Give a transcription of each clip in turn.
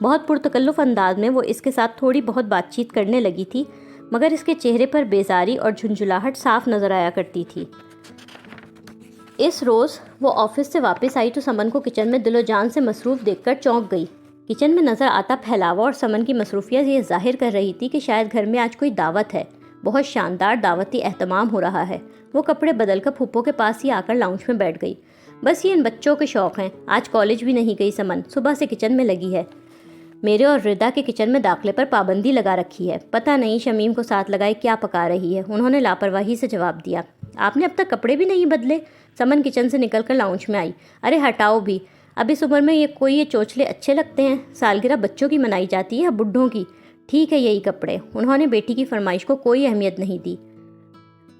بہت پرتکلف انداز میں وہ اس کے ساتھ تھوڑی بہت بات چیت کرنے لگی تھی، مگر اس کے چہرے پر بیزاری اور جھنجھلاہٹ صاف نظر آیا کرتی تھی۔ اس روز وہ آفس سے واپس آئی تو سمن کو کچن میں دل و جان سے مصروف دیکھ کر چونک گئی۔ کچن میں نظر آتا پھیلاوا اور سمن کی مصروفیت یہ ظاہر کر رہی تھی کہ شاید گھر میں آج کوئی دعوت ہے، بہت شاندار دعوتی اہتمام ہو رہا ہے۔ وہ کپڑے بدل کر پھپھو کے پاس ہی آ کر لاؤنج میں بیٹھ گئی۔ بس یہ ان بچوں کے شوق ہیں، آج کالج بھی نہیں گئی سمن، صبح سے کچن میں لگی ہے۔ میرے اور ردا کے کچن میں داخلے پر پابندی لگا رکھی ہے، پتہ نہیں شمیم کو ساتھ لگائے کیا پکا رہی ہے، انہوں نے لاپرواہی سے جواب دیا۔ آپ نے اب تک کپڑے بھی نہیں بدلے؟ سمن کچن سے نکل کر لاؤنج میں آئی۔ ارے ہٹاؤ بھی، اب اس عمر میں یہ چوچلے اچھے لگتے ہیں؟ سالگرہ بچوں کی منائی جاتی ہے یا بڈھوں کی؟ ٹھیک ہے یہی کپڑے۔ انہوں نے بیٹی کی فرمائش کو کوئی اہمیت نہیں دی۔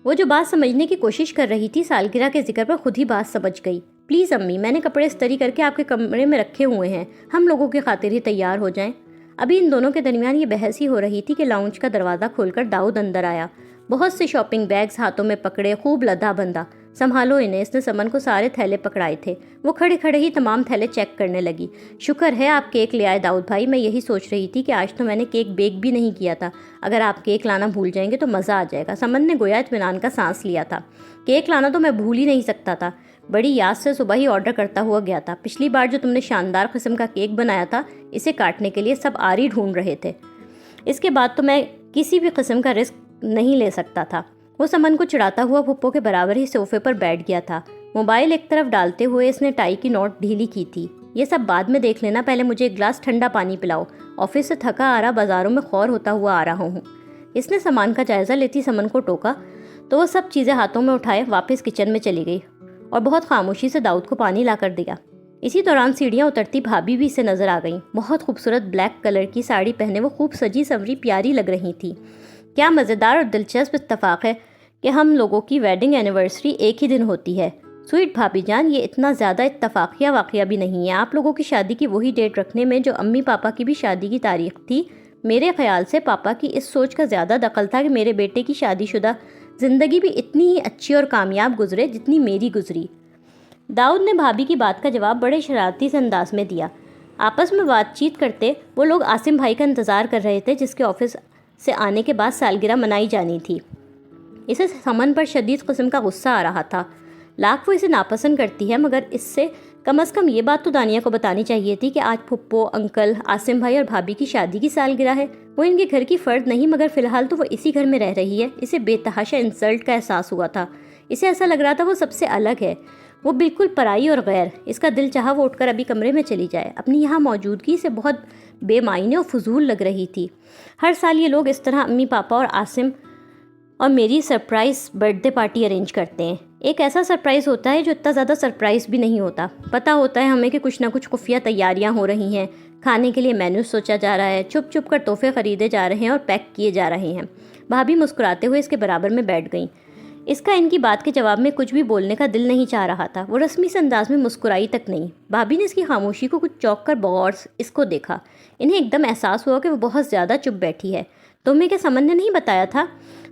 وہ جو بات سمجھنے کی کوشش کر رہی تھی سالگرہ کے ذکر پر خود ہی بات سمجھ گئی۔ پلیز امی، میں نے کپڑے استری کر کے آپ کے کمرے میں رکھے ہوئے ہیں، ہم لوگوں کی خاطر ہی تیار ہو جائیں۔ ابھی ان دونوں کے درمیان یہ بحث ہی ہو رہی تھی کہ لاؤنج کا دروازہ کھول کر داؤد اندر آیا، بہت سے شاپنگ بیگز ہاتھوں میں پکڑے، خوب لدا بندہ۔ سنبھالو انہیں، اس نے سمن کو سارے تھیلے پکڑائے تھے۔ وہ کھڑے کھڑے ہی تمام تھیلے چیک کرنے لگی۔ شکر ہے آپ کیک لے آئے داؤد بھائی، میں یہی سوچ رہی تھی کہ آج تو میں نے کیک بیک بھی نہیں کیا تھا، اگر آپ کیک لانا بھول جائیں گے تو مزہ آ جائے گا۔ سمن نے گویا اطمینان کا سانس لیا تھا۔ کیک لانا تو میں بھول ہی نہیں سکتا تھا، بڑی یاد سے صبح ہی آرڈر کرتا ہوا گیا تھا۔ پچھلی بار جو تم نے شاندار قسم کا کیک بنایا تھا، اسے کاٹنے کے لیے سب آری ڈھونڈ رہے تھے، اس کے بعد تو میں کسی بھی قسم کا رسک نہیں لے سکتا تھا۔ وہ سمن کو چڑھاتا ہوا پھپھو کے برابر ہی صوفے پر بیٹھ گیا تھا۔ موبائل ایک طرف ڈالتے ہوئے اس نے ٹائی کی نوٹ ڈھیلی کی تھی۔ یہ سب بعد میں دیکھ لینا، پہلے مجھے ایک گلاس ٹھنڈا پانی پلاؤ، آفس سے تھکا آ رہا، بازاروں میں خور ہوتا ہوا آ رہا ہوں۔ اس نے سامان کا جائزہ لیتی سمن کو ٹوکا تو وہ سب چیزیں ہاتھوں میں اٹھائے واپس کچن میں چلی گئی اور بہت خاموشی سے داؤد کو پانی لا کر دیا۔ اسی دوران سیڑھیاں اترتی بھابھی بھی اسے نظر آ گئیں۔ بہت خوبصورت بلیک کلر کی ساڑی پہنے وہ خوب سجی سوری پیاری لگ رہی تھی۔ کیا مزیدار اور دلچسپ اتفاق ہے کہ ہم لوگوں کی ویڈنگ اینیورسری ایک ہی دن ہوتی ہے۔ سویٹ بھابھی جان، یہ اتنا زیادہ اتفاقیہ واقعہ بھی نہیں ہے۔ آپ لوگوں کی شادی کی وہی ڈیٹ رکھنے میں جو امی پاپا کی بھی شادی کی تاریخ تھی، میرے خیال سے پاپا کی اس سوچ کا زیادہ دخل تھا کہ میرے بیٹے کی شادی شدہ زندگی بھی اتنی ہی اچھی اور کامیاب گزرے جتنی میری گزری۔ داؤد نے بھابھی کی بات کا جواب بڑے شرارتی سے انداز میں دیا۔ آپس میں بات چیت کرتے وہ لوگ عاصم بھائی کا انتظار کر رہے تھے، جس کے آفس سے آنے کے بعد سالگرہ منائی جانی تھی۔ اسے سمن پر شدید قسم کا غصہ آ رہا تھا۔ لاکھ وہ اسے ناپسند کرتی ہے، مگر اس سے کم از کم یہ بات تو دانیہ کو بتانی چاہیے تھی کہ آج پھپھو، انکل، عاصم بھائی اور بھابھی کی شادی کی سالگرہ ہے۔ وہ ان کے گھر کی فرد نہیں، مگر فی الحال تو وہ اسی گھر میں رہ رہی ہے۔ اسے بے تحاشا انسلٹ کا احساس ہوا تھا۔ اسے ایسا لگ رہا تھا وہ سب سے الگ ہے، وہ بالکل پرائی اور غیر۔ اس کا دل چاہا وہ اٹھ کر ابھی کمرے میں چلی جائے۔ اپنی یہاں موجودگی سے بہت بے معنی اور فضول لگ رہی تھی۔ ہر سال یہ لوگ اس طرح امی پاپا اور عاصم اور میری surprise birth day party arrange کرتے ہیں۔ ایک ایسا سرپرائز ہوتا ہے جو اتنا زیادہ سرپرائز بھی نہیں ہوتا۔ پتہ ہوتا ہے ہمیں کہ کچھ نہ کچھ خفیہ تیاریاں ہو رہی ہیں، کھانے کے لیے مینو سوچا جا رہا ہے، چھپ چھپ کر تحفے خریدے جا رہے ہیں اور پیک کیے جا رہے ہیں۔ بھابھی مسکراتے ہوئے اس کے برابر میں بیٹھ گئیں۔ اس کا ان کی بات کے جواب میں کچھ بھی بولنے کا دل نہیں چاہ رہا تھا۔ وہ رسمی سے انداز میں مسکرائی تک نہیں۔ بھابھی نے اس کی خاموشی کو کچھ چونک کر بغور اس کو دیکھا۔ انہیں ایک دم احساس ہوا کہ وہ بہت زیادہ چپ بیٹھی ہے۔ تمہیں کیا سمن نے نہیں بتایا تھا؟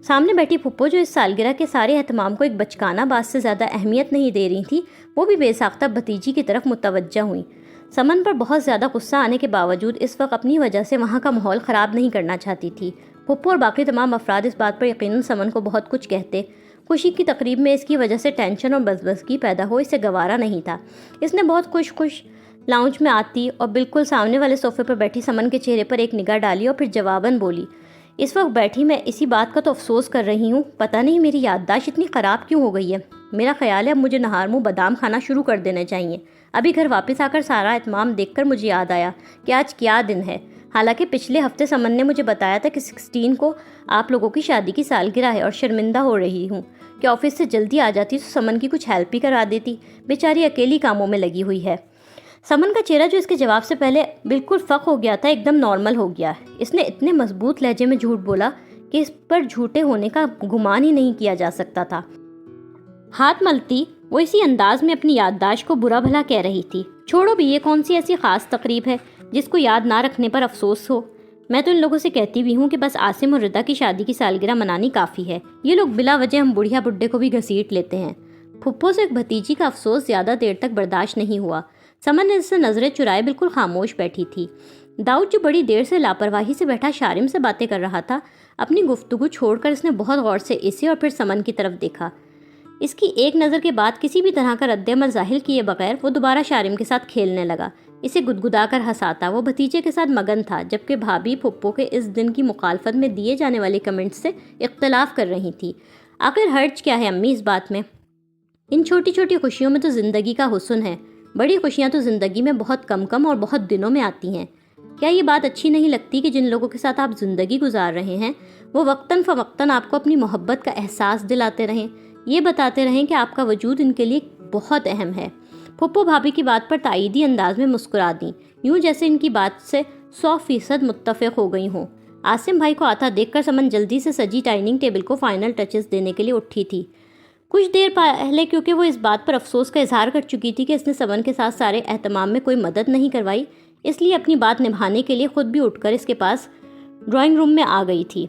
سامنے بیٹھی پھپھو جو اس سالگرہ کے سارے اہتمام کو ایک بچکانہ بات سے زیادہ اہمیت نہیں دے رہی تھی، وہ بھی بے ساختہ بھتیجی کی طرف متوجہ ہوئیں۔ سمن پر بہت زیادہ غصہ آنے کے باوجود اس وقت اپنی وجہ سے وہاں کا ماحول خراب نہیں کرنا چاہتی تھی۔ پھپھو اور باقی تمام افراد اس بات پر یقیناً سمن کو بہت کچھ کہتے۔ خوشی کی تقریب میں اس کی وجہ سے ٹینشن اور بزبزگی پیدا ہو، اسے گوارا نہیں تھا۔ اس نے بہت خوش لاؤنج میں آتی اور بالکل سامنے والے صوفے پر بیٹھی سمن کے چہرے پر ایک نگاہ ڈالی اور پھر جواباً بولی، اس وقت بیٹھی میں اسی بات کا تو افسوس کر رہی ہوں، پتہ نہیں میری یادداشت اتنی خراب کیوں ہو گئی ہے۔ میرا خیال ہے اب مجھے نہار منہ بادام کھانا شروع کر دینے چاہیے۔ ابھی گھر واپس آ کر سارا اہتمام دیکھ کر مجھے یاد آیا کہ آج کیا دن ہے۔ حالانکہ پچھلے ہفتے سمن نے مجھے بتایا تھا کہ 16 کو آپ لوگوں کی شادی کی سالگرہ ہے اور شرمندہ ہو رہی ہوں کہ آفس سے جلدی آ جاتی تو سمن کی کچھ ہیلپ ہی کرا دیتی، بیچاری اکیلی کاموں میں لگی ہوئی ہے۔ سمن کا چہرہ جو اس کے جواب سے پہلے بالکل فق ہو گیا تھا ایک دم نارمل ہو گیا۔ اس نے اتنے مضبوط لہجے میں جھوٹ بولا کہ اس پر جھوٹے ہونے کا گمان ہی نہیں کیا جا سکتا تھا۔ ہاتھ ملتی وہ اسی انداز میں اپنی یادداشت کو برا بھلا کہہ رہی تھی، چھوڑو بھی، یہ کون سی ایسی خاص تقریب ہے جس کو یاد نہ رکھنے پر افسوس ہو۔ میں تو ان لوگوں سے کہتی بھی ہوں کہ بس عاصم اور ردا کی شادی کی سالگرہ منانی کافی ہے، یہ لوگ بلا وجہ ہم بڑھیا بڈھے کو بھی گھسیٹ لیتے ہیں۔ پھپھو سے ایک بھتیجی کا افسوس زیادہ دیر تک برداشت نہیں ہوا۔ سمن نے اس سے نظریں چرائے بالکل خاموش بیٹھی تھی۔ داؤد جو بڑی دیر سے لاپرواہی سے بیٹھا شارم سے باتیں کر رہا تھا، اپنی گفتگو چھوڑ کر اس نے بہت غور سے اسے اور پھر سمن کی طرف دیکھا۔ اس کی ایک نظر کے بعد کسی بھی طرح کا رد عمل ظاہر کیے بغیر وہ دوبارہ شارم کے ساتھ کھیلنے لگا، اسے گدگدا کر ہنساتا۔ وہ بھتیجے کے ساتھ مگن تھا، جبکہ بھابھی پھپھو کے اس دن کی مخالفت میں دیے جانے والے کمنٹس سے اختلاف کر رہی تھی۔ آخر حرج کیا ہے امی اس بات میں؟ ان چھوٹی چھوٹی خوشیوں میں تو زندگی کا حسن ہے۔ بڑی خوشیاں تو زندگی میں بہت کم اور بہت دنوں میں آتی ہیں۔ کیا یہ بات اچھی نہیں لگتی کہ جن لوگوں کے ساتھ آپ زندگی گزار رہے ہیں وہ وقتاً فوقتاً آپ کو اپنی محبت کا احساس دلاتے رہیں، یہ بتاتے رہیں کہ آپ کا وجود ان کے لیے بہت اہم ہے؟ پھپھو بھابھی کی بات پر تائیدی انداز میں مسکرا دیں، یوں جیسے ان کی بات سے 100% متفق ہو گئی ہوں۔ عاصم بھائی کو آتا دیکھ کر سمن جلدی سے سجی ڈائننگ ٹیبل کو فائنل ٹچز دینے کے لیے اٹھی تھی۔ کچھ دیر پہلے کیونکہ وہ اس بات پر افسوس کا اظہار کر چکی تھی کہ اس نے سمن کے ساتھ سارے اہتمام میں کوئی مدد نہیں کروائی، اس لیے اپنی بات نبھانے کے لیے خود بھی اٹھ کر اس کے پاس ڈرائنگ روم میں آ گئی تھی۔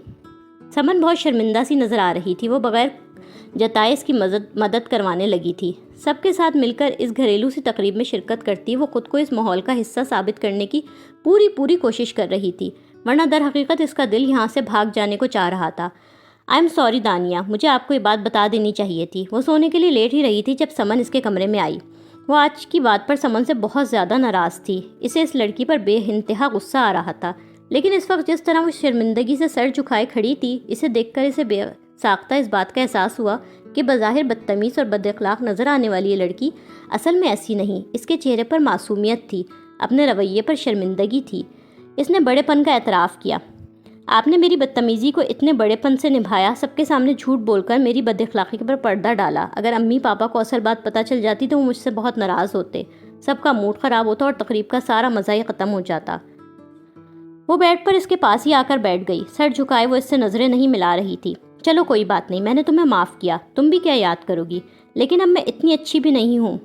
سمن بہت شرمندہ سی نظر آ رہی تھی، وہ بغیر جتائے اس کی مدد کروانے لگی تھی۔ سب کے ساتھ مل کر اس گھریلو سی تقریب میں شرکت کرتی وہ خود کو اس ماحول کا حصہ ثابت کرنے کی پوری کوشش کر رہی تھی، ورنہ در حقیقت اس کا دل یہاں سے بھاگ جانے کو چاہ رہا تھا۔ آئی ایم سوری دانیہ، مجھے آپ کو یہ بات بتا دینی چاہیے تھی۔ وہ سونے کے لیے لیٹ ہی رہی تھی جب سمن اس کے کمرے میں آئی۔ وہ آج کی بات پر سمن سے بہت زیادہ ناراض تھی، اسے اس لڑکی پر بے انتہا غصہ آ رہا تھا، لیکن اس وقت جس طرح وہ شرمندگی سے سر جھکائے کھڑی تھی، اسے دیکھ کر اسے بے ساختہ اس بات کا احساس ہوا کہ بظاہر بدتمیز اور بد اخلاق نظر آنے والی یہ لڑکی اصل میں ایسی نہیں، اس کے چہرے پر معصومیت تھی، اپنے رویے پر شرمندگی تھی۔ اس نے بڑے پن کا اعتراف کیا۔ آپ نے میری بدتمیزی کو اتنے بڑے پن سے نبھایا، سب کے سامنے جھوٹ بول کر میری بد اخلاقی پر پردہ ڈالا۔ اگر امی پاپا کو اصل بات پتہ چل جاتی تو وہ مجھ سے بہت ناراض ہوتے، سب کا موڈ خراب ہوتا اور تقریب کا سارا مزہ ہی ختم ہو جاتا۔ وہ بیڈ پر اس کے پاس ہی آ کر بیٹھ گئی، سر جھکائے وہ اس سے نظریں نہیں ملا رہی تھی۔ چلو کوئی بات نہیں، میں نے تمہیں معاف کیا، تم بھی کیا یاد کرو گی، لیکن اب میں اتنی اچھی بھی نہیں ہوں،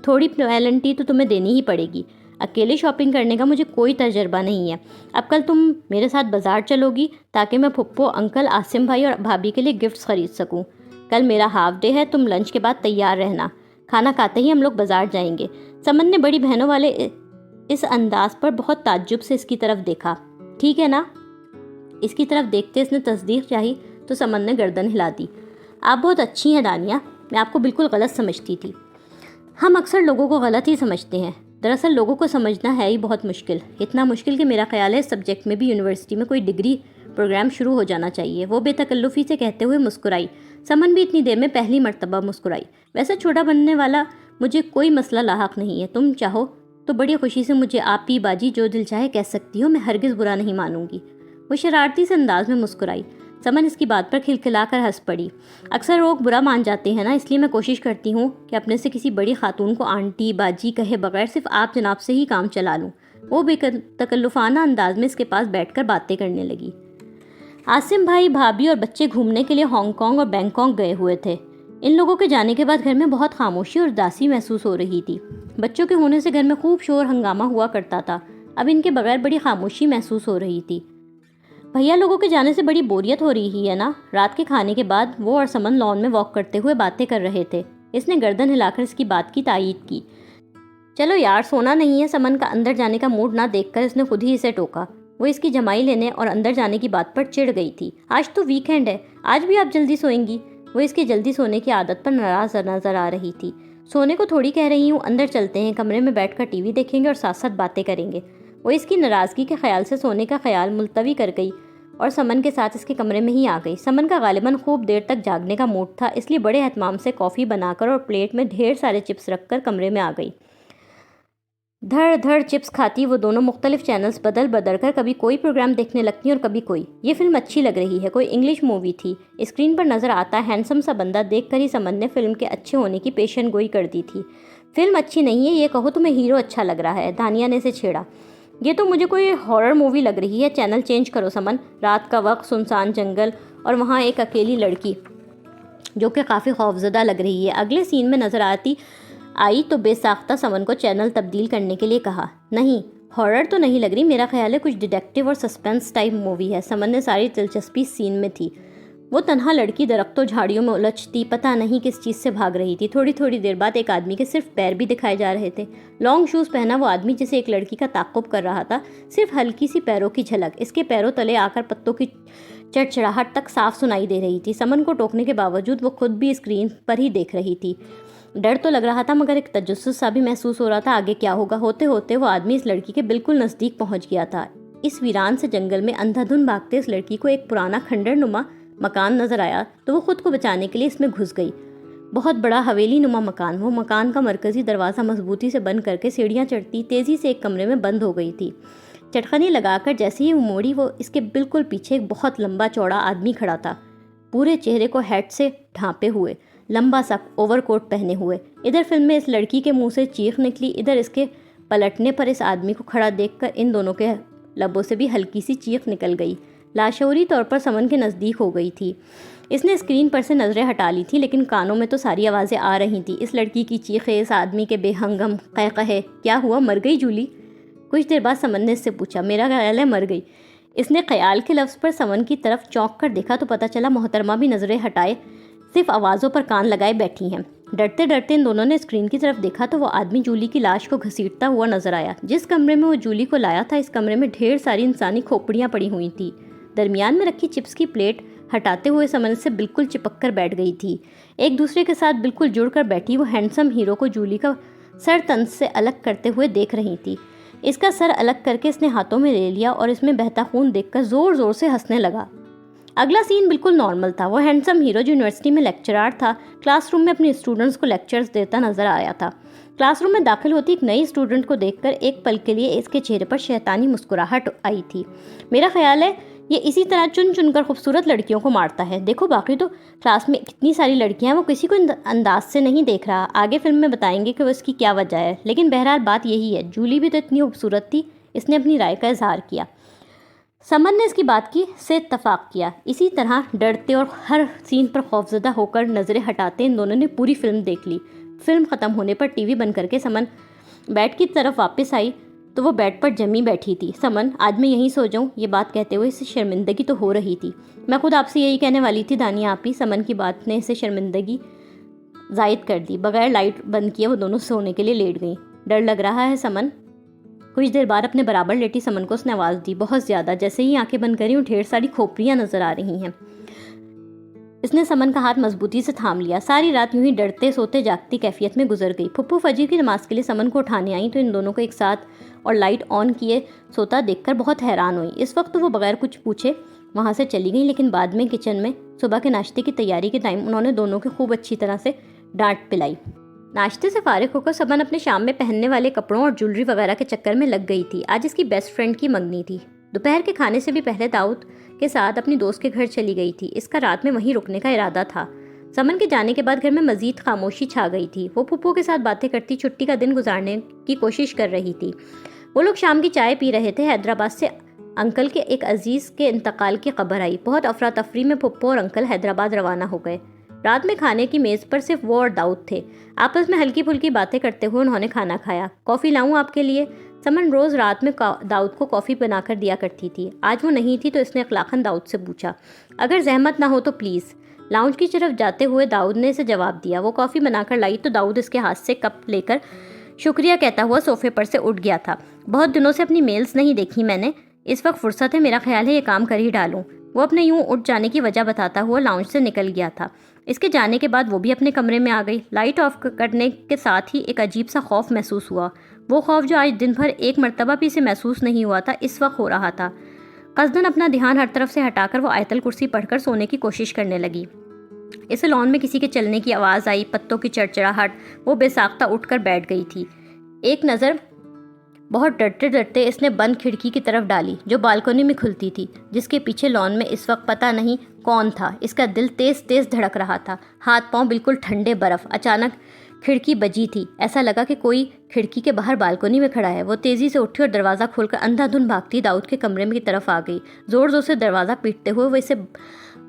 تھوڑی پینلٹی تو تمہیں دینی ہی پڑے گی۔ اکیلے شاپنگ کرنے کا مجھے کوئی تجربہ نہیں ہے، اب کل تم میرے ساتھ بازار چلو گی تاکہ میں پھپھو، انکل، عاصم بھائی اور بھابھی کے لیے گفٹس خرید سکوں۔ کل میرا ہاف ڈے ہے، تم لنچ کے بعد تیار رہنا، کھانا کھاتے ہی ہم لوگ بازار جائیں گے۔ سمن نے بڑی بہنوں والے اس انداز پر بہت تعجب سے اس کی طرف دیکھا۔ ٹھیک ہے نا؟ اس کی طرف دیکھتے اس نے تصدیق چاہی تو سمن نے گردن ہلا دی۔ آپ بہت اچھی ہیں دانیہ، میں آپ کو بالکل غلط سمجھتی تھی۔ ہم اکثر لوگوں کو غلط ہی سمجھتے ہیں، دراصل لوگوں کو سمجھنا ہے ہی بہت مشکل، اتنا مشکل کہ میرا خیال ہے اس سبجیکٹ میں بھی یونیورسٹی میں کوئی ڈگری پروگرام شروع ہو جانا چاہیے۔ وہ بے تکلفی سے کہتے ہوئے مسکرائی۔ سمن بھی اتنی دیر میں پہلی مرتبہ مسکرائی۔ ویسے چھوٹا بننے والا مجھے کوئی مسئلہ لاحق نہیں ہے، تم چاہو تو بڑی خوشی سے مجھے آپی باجی جو دل چاہے کہہ سکتی ہو، میں ہرگز برا نہیں مانوں گی۔ وہ شرارتی سے انداز میں مسکرائی۔ سمن اس کی بات پر کھلکھلا کر ہنس پڑی۔ اکثر لوگ برا مان جاتے ہیں نا، اس لیے میں کوشش کرتی ہوں کہ اپنے سے کسی بڑی خاتون کو آنٹی باجی کہے بغیر صرف آپ جناب سے ہی کام چلا لوں۔ وہ بے تکلفانہ انداز میں اس کے پاس بیٹھ کر باتیں کرنے لگی۔ عاصم بھائی، بھابھی اور بچے گھومنے کے لیے ہانگ کانگ اور بینکاک گئے ہوئے تھے۔ ان لوگوں کے جانے کے بعد گھر میں بہت خاموشی اور اداسی محسوس ہو رہی تھی۔ بچوں کے ہونے سے گھر میں خوب شور ہنگامہ ہوا کرتا تھا، اب ان کے بغیر بڑی خاموشی محسوس ہو رہی تھی۔ بھیا لوگوں کے جانے سے بڑی بوریت ہو رہی ہے نا؟ رات کے کھانے کے بعد وہ اور سمن لان میں واک کرتے ہوئے باتیں کر رہے تھے۔ اس نے گردن ہلا کر اس کی بات کی تائید کی۔ چلو یار، سونا نہیں ہے۔ سمن کا اندر جانے کا موڈ نہ دیکھ کر اس نے خود ہی اسے ٹوکا۔ وہ اس کی جمائی لینے اور اندر جانے کی بات پر چڑ گئی تھی۔ آج تو ویکینڈ ہے، آج بھی آپ جلدی سوئیں گی؟ وہ اس کی جلدی سونے کی عادت پر ناراض نظر آ رہی تھی۔ سونے کو تھوڑی کہہ رہی ہوں، اندر چلتے ہیں، کمرے میں بیٹھ کر ٹی وی دیکھیں گے اور ساتھ ساتھ باتیں کریں گے۔ وہ اس کی ناراضگی کے خیال سے سونے کا خیال ملتوی کر گئی اور سمن کے ساتھ اس کے کمرے میں ہی آ گئی۔ سمن کا غالباً خوب دیر تک جاگنے کا موڈ تھا، اس لیے بڑے اہتمام سے کافی بنا کر اور پلیٹ میں ڈھیر سارے چپس رکھ کر کمرے میں آ گئی۔ دھڑ دھڑ چپس کھاتی وہ دونوں مختلف چینلز بدل کر کبھی کوئی پروگرام دیکھنے لگتی اور کبھی کوئی۔ یہ فلم اچھی لگ رہی ہے، کوئی انگلش مووی تھی۔ اسکرین پر نظر آتا ہینڈسم سا بندہ دیکھ کر ہی سمن نے فلم کے اچھے ہونے کی پیشن گوئی کر دی تھی۔ فلم اچھی نہیں ہے، یہ کہو تمہیں ہیرو اچھا لگ رہا ہے، دانیہ نے اسے چھیڑا۔ یہ تو مجھے کوئی ہارر مووی لگ رہی ہے، چینل چینج کرو سمن۔ رات کا وقت، سنسان جنگل اور وہاں ایک اکیلی لڑکی جو کہ کافی خوفزدہ لگ رہی ہے۔ اگلے سین میں نظر آئی تو بے ساختہ سمن کو چینل تبدیل کرنے کے لیے کہا۔ نہیں، ہارر تو نہیں لگ رہی، میرا خیال ہے کچھ ڈیٹیکٹیو اور سسپینس ٹائپ مووی ہے۔ سمن نے ساری دلچسپی سین میں تھی۔ وہ تنہا لڑکی درختوں جھاڑیوں میں الجھتی پتہ نہیں کس چیز سے بھاگ رہی تھی۔ تھوڑی تھوڑی دیر بعد ایک آدمی کے صرف پیر بھی دکھائے جا رہے تھے۔ لانگ شوز پہنا وہ آدمی جسے ایک لڑکی کا تعاقب کر رہا تھا، صرف ہلکی سی پیروں کی جھلک اس کے پیروں تلے آ کر پتوں کی چڑچڑاہٹ تک صاف سنائی دے رہی تھی۔ سمن کو ٹوکنے کے باوجود وہ خود بھی اسکرین پر ہی دیکھ رہی تھی۔ ڈر تو لگ رہا تھا مگر ایک تجسس سا بھی محسوس ہو رہا تھا آگے کیا ہوگا۔ ہوتے ہوتے وہ آدمی اس لڑکی کے بالکل نزدیک پہنچ گیا تھا۔ اس ویران سے جنگل میں اندھا دھند بھاگتے اس لڑکی کو ایک پرانا کھنڈر نما مکان نظر آیا تو وہ خود کو بچانے کے لیے اس میں گھس گئی۔ بہت بڑا حویلی نما مکان، وہ مکان کا مرکزی دروازہ مضبوطی سے بند کر کے سیڑھیاں چڑھتی تیزی سے ایک کمرے میں بند ہو گئی تھی۔ چٹخنی لگا کر جیسے ہی وہ موڑی وہ اس کے بالکل پیچھے ایک بہت لمبا چوڑا آدمی کھڑا تھا، پورے چہرے کو ہیٹ سے ڈھانپے ہوئے، لمبا سا اوور کوٹ پہنے ہوئے۔ ادھر فلم میں اس لڑکی کے منہ سے چیخ نکلی، ادھر اس کے پلٹنے پر اس آدمی کو کھڑا دیکھ کر ان دونوں کے لبوں سے بھی ہلکی سی چیخ نکل گئی۔ لاشعوری طور پر سمن کے نزدیک ہو گئی تھی۔ اس نے اسکرین پر سے نظریں ہٹا لی تھی لیکن کانوں میں تو ساری آوازیں آ رہی تھیں، اس لڑکی کی چیخیں، اس آدمی کے بے ہنگم قہقہے۔ کیا ہوا، مر گئی جولی؟ کچھ دیر بعد سمن نے اس سے پوچھا۔ میرا خیال ہے مر گئی۔ اس نے خیال کے لفظ پر سمن کی طرف چونک کر دیکھا تو پتہ چلا محترمہ بھی نظریں ہٹائے صرف آوازوں پر کان لگائے بیٹھی ہیں۔ ڈرتے ڈرتے ان دونوں نے اسکرین کی طرف دیکھا تو وہ آدمی جولی کی لاش کو گھسیٹتا ہوا نظر آیا۔ جس کمرے میں وہ جولی کو لایا تھا اس کمرے میں ڈھیر ساری انسانی کھوپڑیاں پڑی ہوئی تھیں۔ درمیان میں رکھی چپس کی پلیٹ ہٹاتے ہوئے سمن سے بالکل چپک کر بیٹھ گئی تھی۔ ایک دوسرے کے ساتھ بالکل جڑ کر بیٹھی وہ ہینڈسم ہیرو کو جولی کا سر تن سے الگ کرتے ہوئے دیکھ رہی تھی۔ اس کا سر الگ کر کے اس نے ہاتھوں میں لے لیا اور اس میں بہتا خون دیکھ کر زور زور سے ہنسنے لگا۔ اگلا سین بالکل نارمل تھا۔ وہ ہینڈسم ہیرو جو یونیورسٹی میں لیکچرار تھا کلاس روم میں اپنے اسٹوڈنٹس کو لیکچرز دیتا نظر آیا تھا۔ کلاس روم میں داخل ہوتی ایک نئی اسٹوڈنٹ کو دیکھ کر ایک پل کے لیے اس کے چہرے پر شیطانی مسکراہٹ آئی تھی۔ میرا خیال ہے یہ اسی طرح چن چن کر خوبصورت لڑکیوں کو مارتا ہے، دیکھو باقی تو کلاس میں کتنی ساری لڑکیاں ہیں، وہ کسی کو انداز سے نہیں دیکھ رہا۔ آگے فلم میں بتائیں گے کہ وہ اس کی کیا وجہ ہے، لیکن بہرحال بات یہی ہے، جولی بھی تو اتنی خوبصورت تھی۔ اس نے اپنی رائے کا اظہار کیا۔ سمن نے اس کی بات کی سے اتفاق کیا۔ اسی طرح ڈرتے اور ہر سین پر خوفزدہ ہو کر نظریں ہٹاتے ان دونوں نے پوری فلم دیکھ لی۔ فلم ختم ہونے پر ٹی وی بند کر کے سمن بیڈ کی طرف واپس آئی تو وہ بیڈ پر جمی بیٹھی تھی۔ سمن، آج میں یہیں سو جاؤں؟ یہ بات کہتے ہوئے اسے شرمندگی تو ہو رہی تھی۔ میں خود آپ سے یہی کہنے والی تھی دانیہ آپی۔ سمن کی بات نے اسے شرمندگی زائد کر دی۔ بغیر لائٹ بند کیے وہ دونوں سونے کے لیے لیٹ گئیں۔ ڈر لگ رہا ہے سمن؟ کچھ دیر بعد اپنے برابر لیٹی سمن کو اس نے آواز دی، بہت زیادہ۔ جیسے ہی آنکھیں بند کری ڈھیر ساری کھوپڑیاں نظر آ رہی ہیں۔ اس نے سمن کا ہاتھ مضبوطی سے تھام لیا۔ ساری رات یوں ہی ڈرتے سوتے جاگتی کیفیت میں گزر گئی۔ پھپھو فجر کی نماز کے لیے سمن کو اٹھانے آئیں تو ان دونوں کو ایک ساتھ اور لائٹ آن کیے سوتا دیکھ کر بہت حیران ہوئی۔ اس وقت وہ بغیر کچھ پوچھے وہاں سے چلی گئیں، لیکن بعد میں کچن میں صبح کے ناشتے کی تیاری کے ٹائم انہوں نے دونوں کو خوب اچھی طرح سے ڈانٹ پلائی۔ ناشتے سے فارغ ہو کر سمن اپنے شام میں پہننے والے کپڑوں اور جولری وغیرہ کے چکر میں لگ گئی تھی۔ آج اس کی بیسٹ فرینڈ کی منگنی تھی۔ دوپہر کے کھانے سے بھی پہلے داؤد کے ساتھ اپنی دوست کے گھر چلی گئی تھی۔ اس کا رات میں وہیں رکنے کا ارادہ تھا۔ سمن کے جانے کے بعد گھر میں مزید خاموشی چھا گئی تھی۔ وہ پھپھو کے ساتھ باتیں کرتی چھٹی کا دن گزارنے کی کوشش کر رہی تھی۔ وہ لوگ شام کی چائے پی رہے تھے۔ حیدرآباد سے انکل کے ایک عزیز کے انتقال کی خبر آئی۔ بہت افراتفری میں پھپھو اور انکل حیدرآباد روانہ ہو گئے۔ رات میں کھانے کی میز پر صرف وہ اور داؤد تھے۔ آپس میں ہلکی پھلکی باتیں کرتے ہوئے انہوں نے کھانا کھایا۔ کافی لاؤں آپ کے لیے؟ سمن روز رات میں داؤد کو کافی بنا کر دیا کرتی تھی۔ آج وہ نہیں تھی تو اس نے اخلاقاً داؤد سے پوچھا، اگر زحمت نہ ہو تو پلیز۔ لاؤنج کی طرف جاتے ہوئے داؤد نے اسے جواب دیا۔ وہ کافی بنا کر لائی تو داؤد اس کے ہاتھ سے کپ لے کر شکریہ کہتا ہوا صوفے پر سے اٹھ گیا تھا۔ بہت دنوں سے اپنی میلز نہیں دیکھی میں نے، اس وقت فرصت ہے، میرا خیال ہے یہ کام کر ہی ڈالوں۔ وہ اپنے یوں اٹھ جانے کی وجہ بتاتا ہوا لاؤنج سے نکل گیا تھا۔ اس کے جانے کے بعد وہ بھی اپنے کمرے میں آ گئی۔ لائٹ آف کرنے کے ساتھ ہی ایک عجیب سا خوف محسوس ہوا۔ وہ خوف جو آج دن بھر ایک مرتبہ بھی اسے محسوس نہیں ہوا تھا اس وقت ہو رہا تھا۔ قصداً اپنا دھیان ہر طرف سے ہٹا کر وہ آیت الکرسی پڑھ کر سونے کی کوشش کرنے لگی۔ اسے لان میں کسی کے چلنے کی آواز آئی، پتوں کی چڑچڑاہٹ۔ وہ بے ساختہ اٹھ کر بیٹھ گئی تھی۔ ایک نظر بہت ڈرتے ڈرتے اس نے بند کھڑکی کی طرف ڈالی جو بالکونی میں کھلتی تھی، جس کے پیچھے لان میں اس وقت پتہ نہیں کون تھا۔ اس کا دل تیز تیز دھڑک رہا تھا، ہاتھ پاؤں بالکل ٹھنڈے برف۔ اچانک کھڑکی بجی تھی، ایسا لگا کہ کوئی کھڑکی کے باہر بالکونی میں کھڑا ہے۔ وہ تیزی سے اٹھی اور دروازہ کھول کر اندھا دھند بھاگتی داؤد کے کمرے کی طرف آ گئی۔ زور زور سے دروازہ پیٹتے ہوئے وہ اسے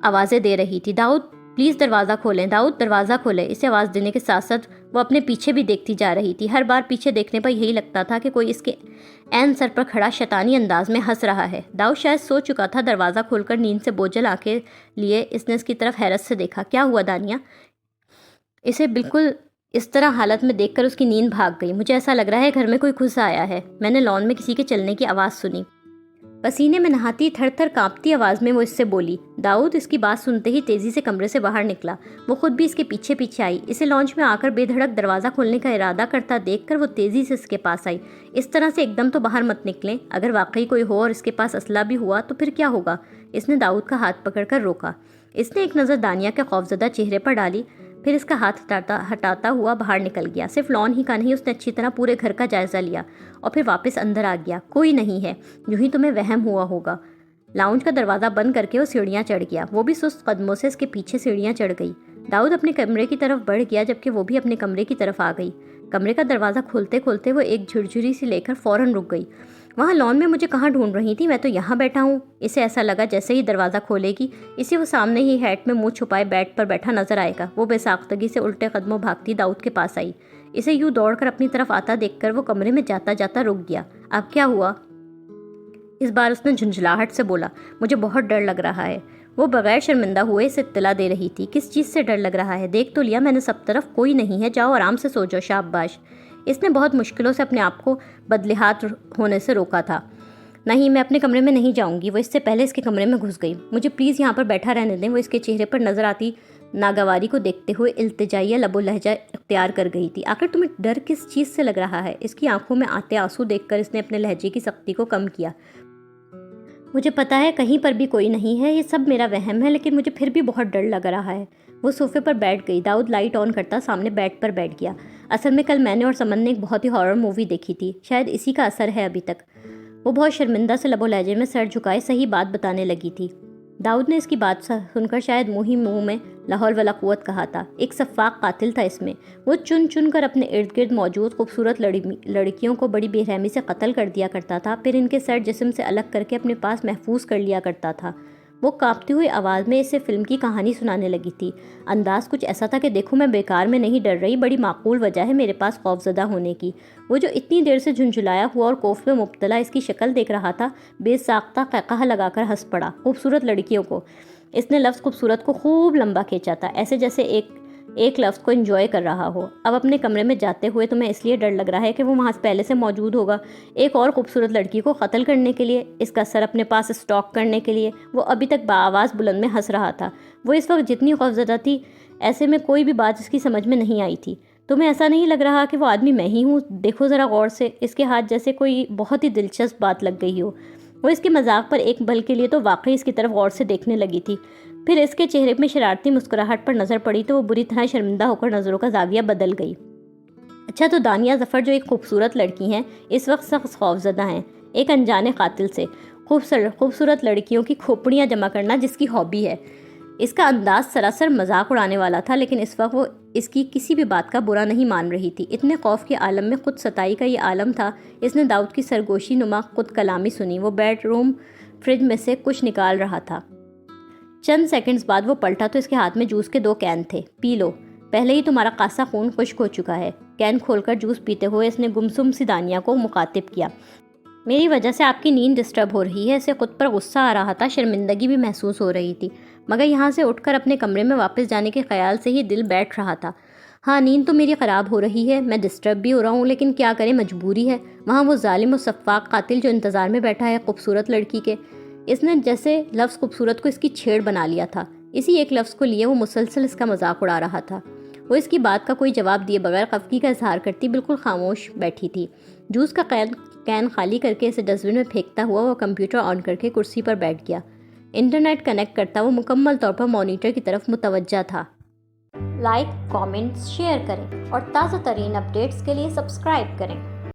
آوازیں دے رہی تھی، داؤد پلیز دروازہ کھولیں، داؤد دروازہ کھولیں۔ اسے آواز دینے کے ساتھ ساتھ وہ اپنے پیچھے بھی دیکھتی جا رہی تھی. ہر بار پیچھے دیکھنے پر یہی لگتا تھا کہ کوئی اس کے عین سر پر کھڑا شیطانی انداز میں ہنس رہا ہے. داؤد شاید سو چکا تھا. دروازہ کھول کر نیند سے بوجھل آنکھیں لیے اس نے اس کی طرف حیرت سے دیکھا. کیا ہوا دانیہ؟ اسے بالکل اس طرح حالت میں دیکھ کر اس کی نیند بھاگ گئی. مجھے ایسا لگ رہا ہے گھر میں کوئی گھس آیا ہے. میں نے لان میں کسی کے چلنے کی آواز سنی. پسینے میں نہاتی تھر تھر کانپتی آواز میں وہ اس سے بولی. داؤد اس کی بات سنتے ہی تیزی سے کمرے سے باہر نکلا. وہ خود بھی اس کے پیچھے پیچھے آئی. اسے لانچ میں آ کر بے دھڑک دروازہ کھولنے کا ارادہ کرتا دیکھ کر وہ تیزی سے اس کے پاس آئی. اس طرح سے ایک دم تو باہر مت نکلیں. اگر واقعی کوئی ہو اور اس کے پاس اسلحہ بھی ہوا تو پھر کیا ہوگا؟ اس نے داؤد کا ہاتھ پکڑ کر روکا. اس نے ایک نظر دانیہ کے خوفزدہ چہرے پر ڈالی، پھر اس کا ہاتھ ہٹاتا ہوا باہر نکل گیا. صرف لان ہی کا نہیں، اس نے اچھی طرح پورے گھر کا جائزہ لیا اور پھر واپس اندر آ گیا. کوئی نہیں ہے، یوں ہی تمہیں وہم ہوا ہوگا. لاؤنج کا دروازہ بند کر کے وہ سیڑھیاں چڑھ گیا. وہ بھی سست قدموں سے اس کے پیچھے سیڑھیاں چڑھ گئی. داؤد اپنے کمرے کی طرف بڑھ گیا جبکہ وہ بھی اپنے کمرے کی طرف آ گئی. کمرے کا دروازہ کھولتے کھولتے وہ ایک جھرجھری سی لے کر فوراً رک گئی. وہاں لان میں مجھے کہاں ڈھونڈ رہی تھی؟ میں تو یہاں بیٹھا ہوں. اسے ایسا لگا جیسے ہی دروازہ کھولے گی اسے وہ سامنے ہی ہیٹ میں منہ چھپائے بیڈ پر بیٹھا نظر آئے گا. وہ بے ساختگی سے الٹے قدموں بھاگتی داؤد کے پاس آئی. اسے یوں دوڑ کر اپنی طرف آتا دیکھ کر وہ کمرے میں جاتا جاتا رک گیا. اب کیا ہوا؟ اس بار اس نے جھنجھلاہٹ سے بولا. مجھے بہت ڈر لگ رہا ہے. وہ بغیر شرمندہ ہوئے اسے اطلاع دے رہی تھی. کس چیز سے ڈر لگ رہا ہے؟ دیکھ تو لیا میں نے سب طرف. کوئی نہیں ہے. جاؤ آرام سے سو جاؤ. شاباش. اس نے بہت مشکلوں سے اپنے آپ کو بدلحاظ ہونے سے روکا تھا. نہیں، میں اپنے کمرے میں نہیں جاؤں گی. وہ اس سے پہلے اس کے کمرے میں گھس گئی. مجھے پلیز یہاں پر بیٹھا رہنے دیں. وہ اس کے چہرے پر نظر آتی ناگواری کو دیکھتے ہوئے التجائیہ لب و لہجہ اختیار کر گئی تھی. آخر تمہیں ڈر کس چیز سے لگ رہا ہے؟ اس کی آنکھوں میں آتے آنسو دیکھ کر اس نے اپنے لہجے کی سختی کو کم کیا. مجھے پتا ہے کہیں پر بھی کوئی نہیں ہے. یہ سب میرا وہم ہے، لیکن مجھے پھر بھی بہت ڈر لگ رہا ہے. وہ صوفے پر بیٹھ گئی. داؤد لائٹ آن کرتا سامنے بیڈ پر بیٹھ گیا. اصل میں کل میں نے اور سمن نے ایک بہت ہی ہارر مووی دیکھی تھی. شاید اسی کا اثر ہے ابھی تک. وہ بہت شرمندہ سے لب و لہجے میں سر جھکائے صحیح بات بتانے لگی تھی. داؤد نے اس کی بات سن کر شاید منہ میں لا حول ولا قوت کہا تھا. ایک سفاک قاتل تھا اس میں. وہ چن چن کر اپنے ارد گرد موجود خوبصورت لڑکیوں کو بڑی بے رحمی سے قتل کر دیا کرتا تھا، پھر ان کے سر جسم سے الگ کر کے اپنے پاس محفوظ کر لیا کرتا تھا. وہ کانپتی ہوئی آواز میں اسے فلم کی کہانی سنانے لگی تھی. انداز کچھ ایسا تھا کہ دیکھو میں بیکار میں نہیں ڈر رہی. بڑی معقول وجہ ہے میرے پاس خوفزدہ ہونے کی. وہ جو اتنی دیر سے جھنجھلایا ہوا اور خوف میں مبتلا اس کی شکل دیکھ رہا تھا بے ساختہ قہقہہ لگا کر ہنس پڑا. خوبصورت لڑکیوں کو، اس نے لفظ خوبصورت کو خوب لمبا کھینچا تھا، ایسے جیسے ایک لفظ کو انجوائے کر رہا ہو. اب اپنے کمرے میں جاتے ہوئے تمہیں اس لیے ڈر لگ رہا ہے کہ وہ وہاں پہلے سے موجود ہوگا ایک اور خوبصورت لڑکی کو قتل کرنے کے لیے، اس کا سر اپنے پاس اسٹاک کرنے کے لیے. وہ ابھی تک بآواز بلند میں ہنس رہا تھا. وہ اس وقت جتنی خوفزدہ تھی ایسے میں کوئی بھی بات اس کی سمجھ میں نہیں آئی تھی. تمہیں ایسا نہیں لگ رہا کہ وہ آدمی میں ہی ہوں؟ دیکھو ذرا غور سے. اس کے ہاتھ جیسے کوئی بہت ہی دلچسپ بات لگ گئی ہو. وہ اس کے مذاق پر ایک پل کے لیے تو واقعی اس کی طرف غور سے دیکھنے لگی تھی. پھر اس کے چہرے میں شرارتی مسکراہٹ پر نظر پڑی تو وہ بری طرح شرمندہ ہو کر نظروں کا زاویہ بدل گئی. اچھا، تو دانیہ ظفر جو ایک خوبصورت لڑکی ہیں اس وقت سخت خوفزدہ ہیں ایک انجانے قاتل سے. خوبصورت لڑکیوں کی کھوپڑیاں جمع کرنا جس کی ہابی ہے. اس کا انداز سراسر مذاق اڑانے والا تھا، لیکن اس وقت وہ اس کی کسی بھی بات کا برا نہیں مان رہی تھی. اتنے خوف کے عالم میں خود ستائی کا یہ عالم تھا. اس نے داؤد کی سرگوشی نما خود کلامی سنی. وہ بیڈ روم فریج میں سے کچھ نکال رہا تھا. چند سیکنڈز بعد وہ پلٹا تو اس کے ہاتھ میں جوس کے 2 کین تھے. پی لو، پہلے ہی تمہارا قاصا خون خشک ہو چکا ہے. کین کھول کر جوس پیتے ہوئے اس نے گمسم سی دانیہ کو مخاطب کیا. میری وجہ سے آپ کی نیند ڈسٹرب ہو رہی ہے. اسے خود پر غصہ آ رہا تھا، شرمندگی بھی محسوس ہو رہی تھی، مگر یہاں سے اٹھ کر اپنے کمرے میں واپس جانے کے خیال سے ہی دل بیٹھ رہا تھا. ہاں، نیند تو میری خراب ہو رہی ہے، میں ڈسٹرب بھی ہو رہا ہوں، لیکن کیا کریں، مجبوری ہے. وہاں وہ ظالم و سفاک قاتل جو انتظار میں بیٹھا ہے خوبصورت لڑکی کے. اس نے جیسے لفظ خوبصورت کو اس کی چھیڑ بنا لیا تھا. اسی ایک لفظ کو لیے وہ مسلسل اس کا مذاق اڑا رہا تھا. وہ اس کی بات کا کوئی جواب دیے بغیر خفگی کا اظہار کرتی بالکل خاموش بیٹھی تھی. جوس کا کین خالی کر کے اسے ڈسٹ بن میں پھینکتا ہوا وہ کمپیوٹر آن کر کے کرسی پر بیٹھ گیا. انٹرنیٹ کنیکٹ کرتا وہ مکمل طور پر مانیٹر کی طرف متوجہ تھا. لائک، کامنٹس، شیئر کریں اور تازہ ترین اپڈیٹس کے لیے سبسکرائب کریں.